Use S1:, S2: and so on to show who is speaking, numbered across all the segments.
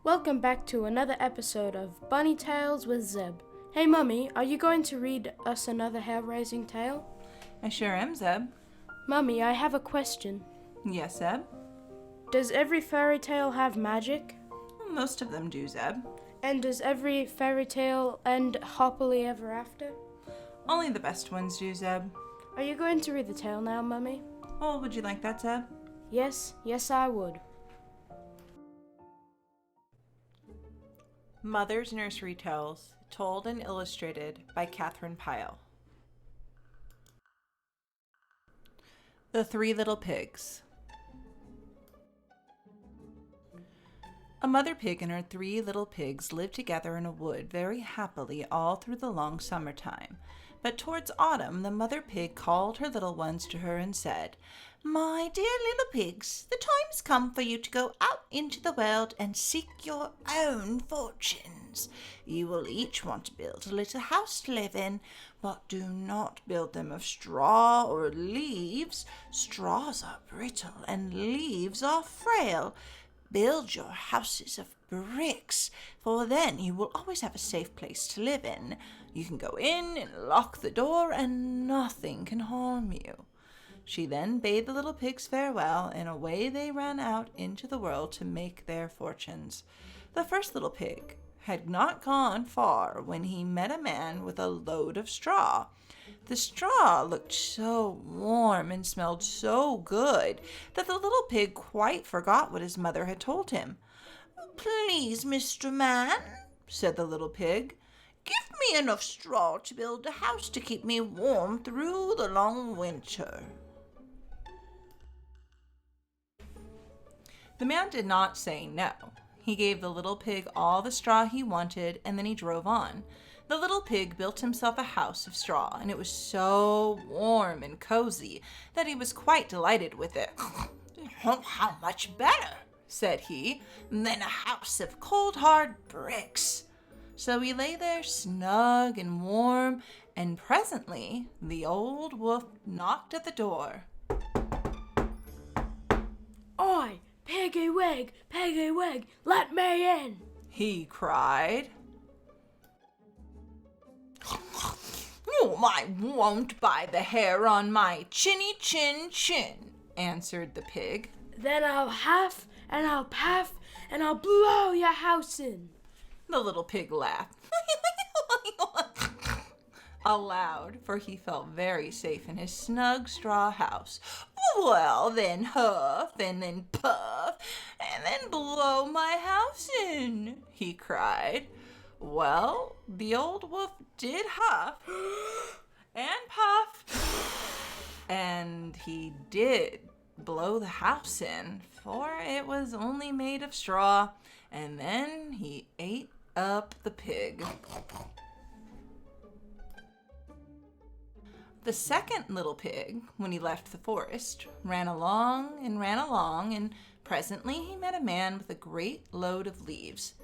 S1: Welcome back to another episode of Bunny Tales with Zeb. Hey Mummy, are you going to read us another hair-raising tale?
S2: I sure am, Zeb.
S1: Mummy, I have a question.
S2: Yes, Zeb?
S1: Does every fairy tale have magic?
S2: Most of them do, Zeb.
S1: And does every fairy tale end happily ever after?
S2: Only the best ones do, Zeb.
S1: Are you going to read the tale now, Mummy?
S2: Oh, would you like that, Zeb?
S1: Yes, I would.
S2: Mother's Nursery Tales, told and illustrated by Catherine Pyle. The Three Little Pigs. A mother pig and her 3 little pigs lived together in a wood very happily all through the long summertime. But towards autumn, the mother pig called her little ones to her and said, "My dear little pigs, the time's come for you to go out into the world and seek your own fortunes. You will each want to build a little house to live in, but do not build them of straw or leaves. Straws are brittle and leaves are frail. Build your houses of bricks, for then you will always have a safe place to live in. You can go in and lock the door, and nothing can harm you." She then bade the little pigs farewell, and away they ran out into the world to make their fortunes. The first little pig had not gone far when he met a man with a load of straw. The straw looked so warm and smelled so good that the little pig quite forgot what his mother had told him. "Please, Mr. Man," said the little pig, "give me enough straw to build a house to keep me warm through the long winter." The man did not say no. He gave the little pig all the straw he wanted, and then he drove on. The little pig built himself a house of straw, and it was so warm and cozy that he was quite delighted with it. "Oh, how much better," said he, "than a house of cold, hard bricks." So he lay there snug and warm, and presently the old wolf knocked at the door.
S1: "Oi, Peggy Wig, let me in!" he cried.
S2: "I won't buy the hair on my chinny chin," answered the pig.
S1: "Then I'll huff and I'll puff and I'll blow your house in."
S2: The little pig laughed aloud, for he felt very safe in his snug straw house. "Well, then huff and then puff and then blow my house in," he cried. Well, the old wolf did huff and puff, and he did blow the house in, for it was only made of straw, and then he ate up the pig. The second little pig, when he left the forest, ran along, and presently he met a man with a great load of leaves.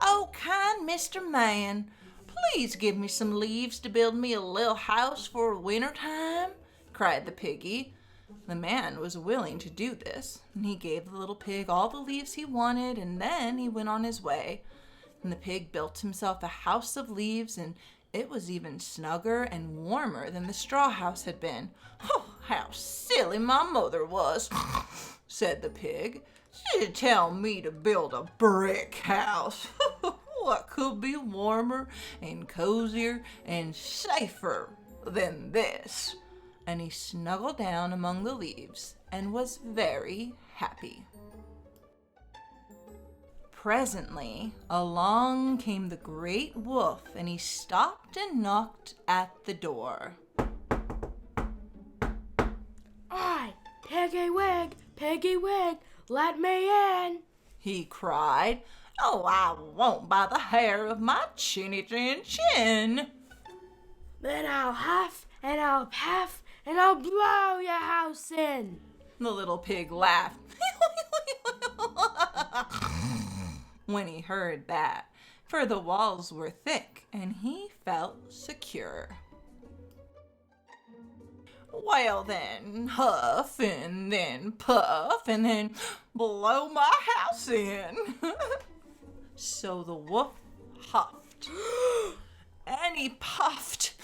S2: "Oh, kind Mr. Man, please give me some leaves to build me a little house for winter time," cried the piggy. The man was willing to do this, and he gave the little pig all the leaves he wanted, and then he went on his way. And the pig built himself a house of leaves, and it was even snugger and warmer than the straw house had been. "Oh, how silly my mother was," said the pig. "She'd tell me to build a brick house. What could be warmer and cozier and safer than this?" And he snuggled down among the leaves and was very happy. Presently, along came the great wolf, and he stopped and knocked at the door.
S1: "Oi, Peggy Wig, let me in!" he cried.
S2: "Oh, I won't by the hair of my chinny chin."
S1: "Then I'll huff and I'll puff and I'll blow your house in."
S2: The little pig laughed when he heard that, for the walls were thick and he felt secure. "Well then, huff and then puff and then blow my house in," So the wolf huffed, and he puffed,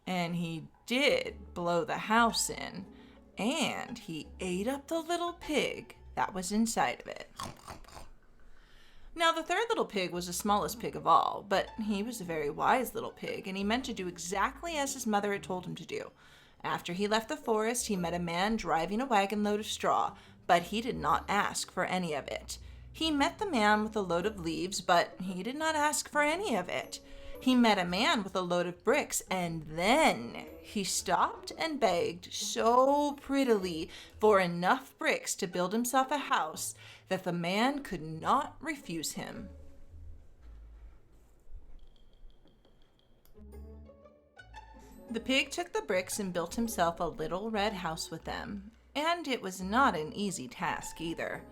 S2: and he did blow the house in, and he ate up the little pig that was inside of it. Now, the third little pig was the smallest pig of all, but he was a very wise little pig, and he meant to do exactly as his mother had told him to do. After he left the forest, he met a man driving a wagon load of straw, but he did not ask for any of it. He met the man with a load of leaves, but he did not ask for any of it. He met a man with a load of bricks, and then he stopped and begged so prettily for enough bricks to build himself a house that the man could not refuse him. The pig took the bricks and built himself a little red house with them, and it was not an easy task either.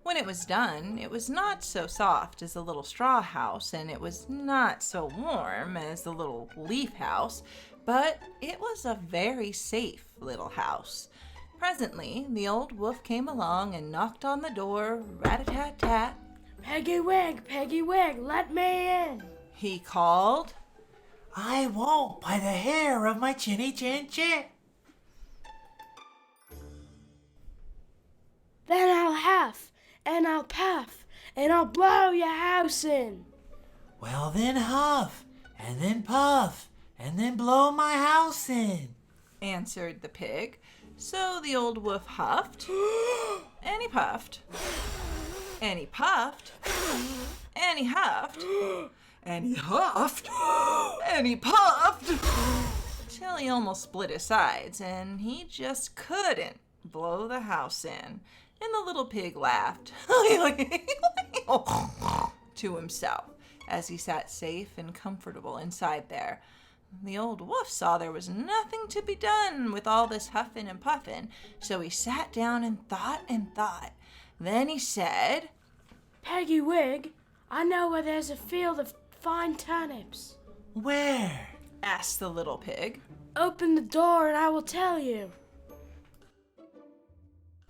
S2: When it was done, it was not so soft as the little straw house, and it was not so warm as the little leaf house, but it was a very safe little house. Presently, the old wolf came along and knocked on the door, rat-a-tat-tat.
S1: Peggy Wig, let me in.
S2: He called.
S3: I won't by the hair of my chinny chin chin.
S1: Then I'll huff, and I'll puff, and I'll blow your house in.
S3: Well then huff, and then puff, and then blow my house in,
S2: answered the pig. So the old wolf huffed, and he puffed, and he puffed, and he huffed, and he huffed, and he puffed, till he almost split his sides, and he just couldn't blow the house in. And the little pig laughed to himself as he sat safe and comfortable inside there. The old wolf saw there was nothing to be done with all this huffing and puffing, so he sat down and thought and thought. Then he said,
S1: Peggy Wig, I know where there's a field of fine turnips.
S3: Where?
S2: asked the little pig.
S1: Open the door and I will tell you.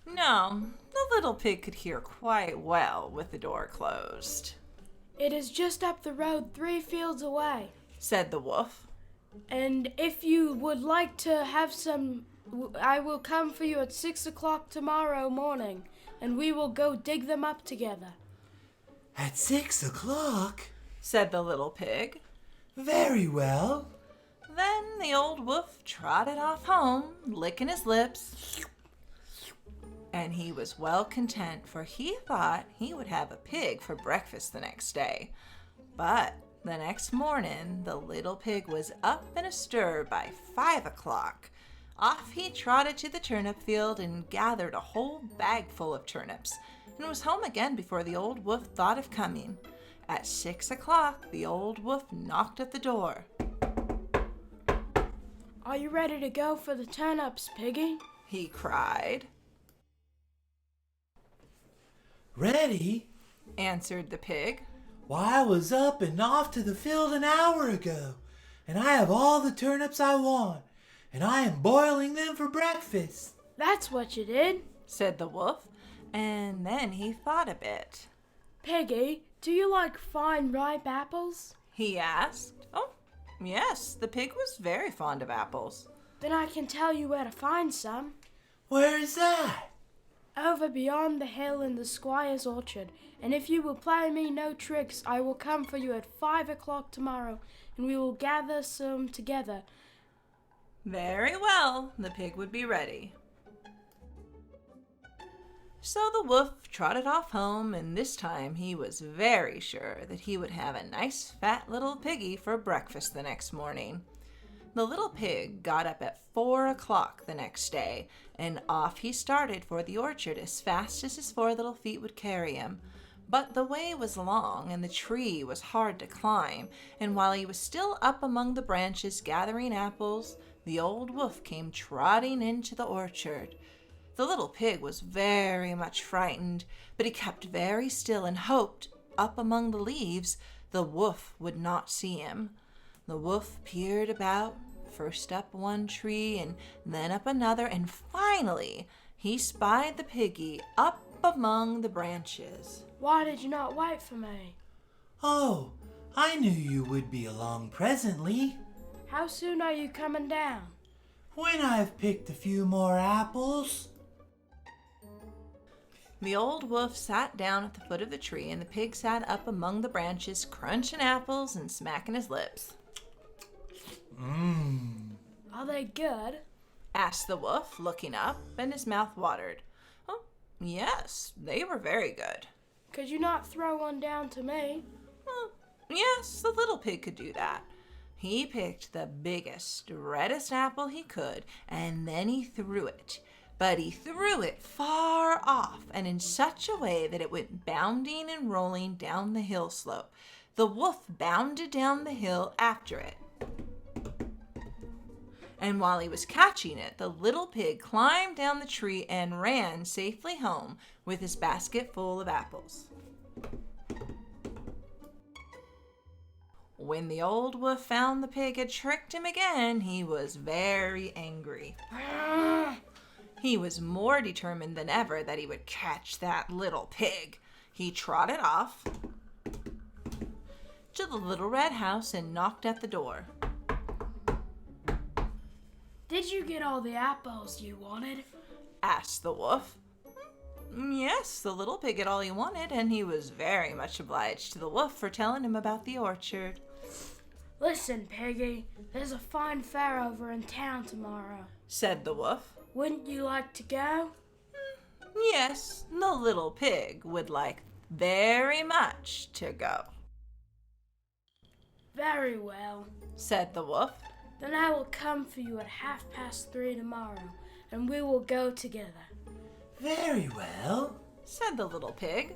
S2: No, the little pig could hear quite well with the door closed.
S1: It is just up the road 3 fields away.
S2: Said the wolf.
S1: And if you would like to have some, I will come for you at 6 o'clock tomorrow morning, and we will go dig them up together.
S3: At 6 o'clock?
S2: Said the little pig.
S3: Very well.
S2: Then the old wolf trotted off home, licking his lips. And he was well content, for he thought he would have a pig for breakfast the next day. But the next morning, the little pig was up and astir by 5 o'clock. Off he trotted to the turnip field and gathered a whole bag full of turnips, and was home again before the old wolf thought of coming. At 6 o'clock, the old wolf knocked at the door.
S1: Are you ready to go for the turnips, Piggy?
S2: He cried.
S3: Ready?
S2: Answered the pig.
S3: Why, I was up and off to the field an hour ago, and I have all the turnips I want, and I am boiling them for breakfast.
S1: That's what you did,
S2: said the wolf, and then he thought a bit.
S1: Piggy, do you like fine ripe apples?
S2: He asked. Oh, yes, the pig was very fond of apples.
S1: Then I can tell you where to find some.
S3: Where is that?
S1: Over beyond the hill in the squire's orchard, and if you will play me no tricks, I will come for you at 5 o'clock tomorrow, and we will gather some together.
S2: Very well, the pig would be ready. So the wolf trotted off home, and this time he was very sure that he would have a nice fat little piggy for breakfast the next morning. The little pig got up at 4 o'clock the next day, and off he started for the orchard as fast as his 4 little feet would carry him. But the way was long, and the tree was hard to climb, and while he was still up among the branches gathering apples, the old wolf came trotting into the orchard. The little pig was very much frightened, but he kept very still and hoped, up among the leaves, the wolf would not see him. The wolf peered about, first up one tree and then up another, and finally he spied the piggy up among the branches.
S1: Why did you not wait for me?
S3: Oh, I knew you would be along presently.
S1: How soon are you coming down?
S3: When I've picked a few more apples.
S2: The old wolf sat down at the foot of the tree, and the pig sat up among the branches, crunching apples and smacking his lips.
S1: Are they good?
S2: Asked the wolf, looking up, and his mouth watered. Oh, yes, they were very good.
S1: Could you not throw one down to me?
S2: Yes, the little pig could do that. He picked the biggest, reddest apple he could, and then he threw it. But he threw it far off, and in such a way that it went bounding and rolling down the hill slope. The wolf bounded down the hill after it. And while he was catching it, the little pig climbed down the tree and ran safely home with his basket full of apples. When the old wolf found the pig had tricked him again, he was very angry. He was more determined than ever that he would catch that little pig. He trotted off to the little red house and knocked at the door.
S1: Did you get all the apples you wanted?
S2: Asked the wolf. Yes, the little pig had all he wanted, and he was very much obliged to the wolf for telling him about the orchard.
S1: Listen, Piggy, there's a fine fair over in town tomorrow,
S2: said the wolf.
S1: Wouldn't you like to go?
S2: Yes, the little pig would like very much to go.
S1: Very well,
S2: said the wolf.
S1: Then I will come for you at 3:30 tomorrow, and we will go together.
S3: Very well,
S2: said the little pig.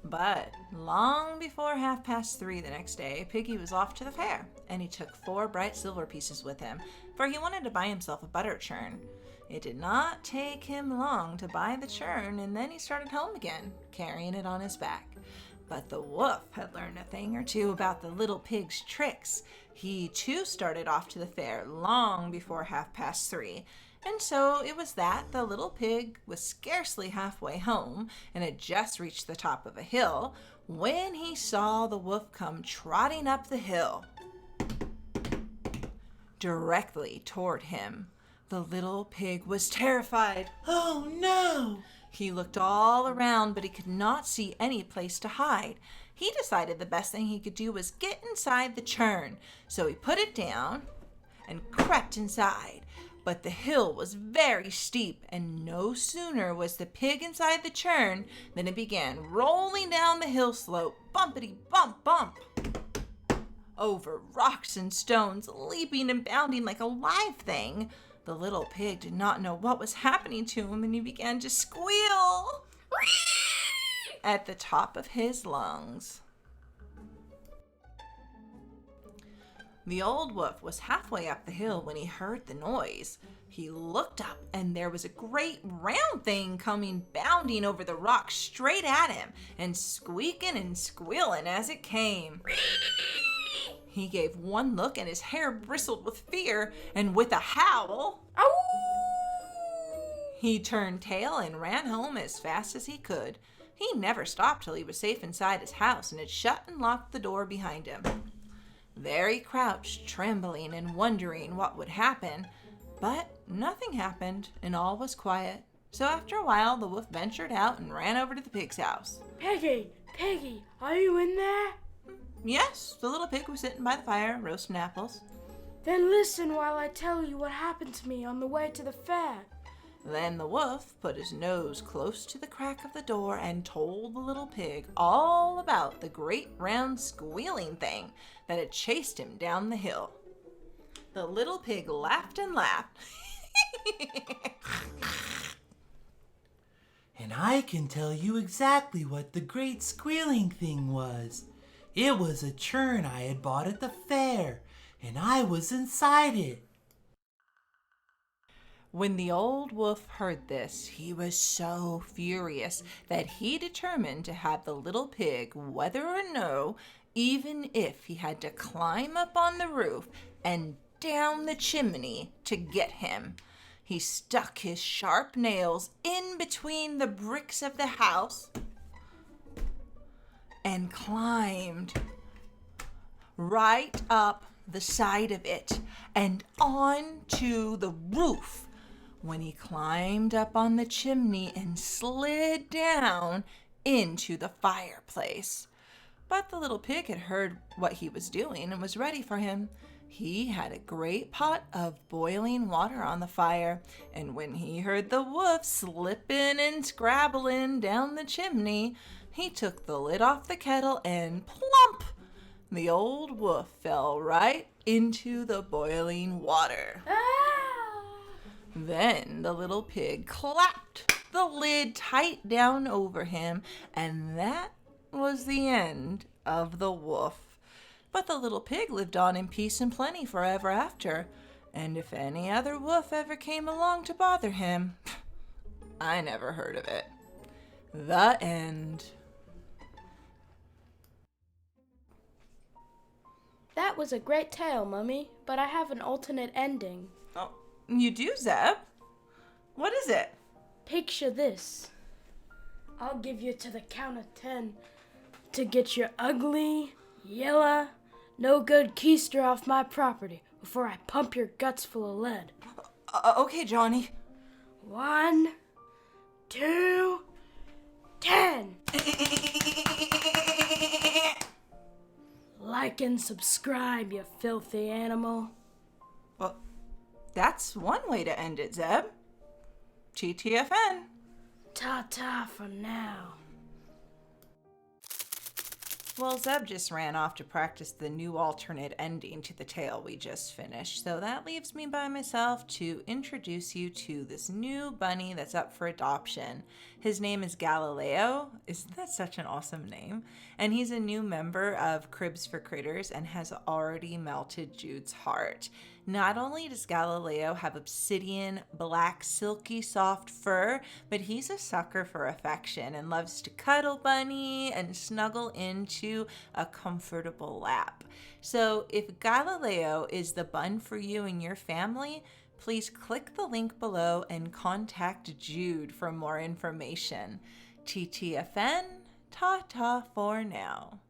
S2: But long before 3:30 the next day, Piggy was off to the fair, and he took 4 bright silver pieces with him, for he wanted to buy himself a butter churn. It did not take him long to buy the churn, and then he started home again, carrying it on his back. But the wolf had learned a thing or two about the little pig's tricks. He too started off to the fair long before 3:30, and so it was that the little pig was scarcely halfway home and had just reached the top of a hill when he saw the wolf come trotting up the hill directly toward him. The little pig was terrified.
S3: Oh no!
S2: He looked all around, but he could not see any place to hide. He decided the best thing he could do was get inside the churn. So he put it down and crept inside. But the hill was very steep, and no sooner was the pig inside the churn than it began rolling down the hill slope, bumpity bump bump, over rocks and stones, leaping and bounding like a live thing. The little pig did not know what was happening to him, and he began to squeal at the top of his lungs. The old wolf was halfway up the hill when he heard the noise. He looked up, and there was a great round thing coming bounding over the rocks straight at him, and squeaking and squealing as it came. He gave one look, and his hair bristled with fear, and with a howl, he turned tail and ran home as fast as he could. He never stopped till he was safe inside his house and had shut and locked the door behind him. There he crouched, trembling and wondering what would happen, but nothing happened, and all was quiet. So after a while, the wolf ventured out and ran over to the pig's house.
S1: Piggy, are you in there?
S2: Yes, the little pig was sitting by the fire, roasting apples.
S1: Then listen while I tell you what happened to me on the way to the fair.
S2: Then the wolf put his nose close to the crack of the door and told the little pig all about the great round squealing thing that had chased him down the hill. The little pig laughed and laughed.
S3: And I can tell you exactly what the great squealing thing was. It was a churn I had bought at the fair, and I was inside it.
S2: When the old wolf heard this, he was so furious that he determined to have the little pig, whether or no, even if he had to climb up on the roof and down the chimney to get him. He stuck his sharp nails in between the bricks of the house and climbed right up the side of it and onto the roof. When he climbed up on the chimney and slid down into the fireplace. But the little pig had heard what he was doing and was ready for him. He had a great pot of boiling water on the fire, and when he heard the wolf slipping and scrabbling down the chimney, he took the lid off the kettle and plump! The old wolf fell right into the boiling water. Then the little pig clapped the lid tight down over him, and that was the end of the wolf. But the little pig lived on in peace and plenty forever after, and if any other wolf ever came along to bother him, I never heard of it. The end.
S1: That was a great tale, Mummy, but I have an alternate ending.
S2: Oh, you do, Zeb? What is it?
S1: Picture this. I'll give you to the count of 10 to get your ugly, yellow, no good keister off my property before I pump your guts full of lead.
S2: Okay, Johnny.
S1: 1, 2, 10. Like and subscribe, you filthy animal.
S2: Well, that's one way to end it, Zeb. TTFN.
S1: Ta-ta for now.
S2: Well, Zeb just ran off to practice the new alternate ending to the tale we just finished, so that leaves me by myself to introduce you to this new bunny that's up for adoption. His name is Galileo. Isn't that such an awesome name? And he's a new member of Cribs for Critters and has already melted Jude's heart. Not only does Galileo have obsidian, black, silky, soft fur, but he's a sucker for affection and loves to cuddle Bunny and snuggle into a comfortable lap. So if Galileo is the bun for you and your family, please click the link below and contact Jude for more information. TTFN, ta-ta for now.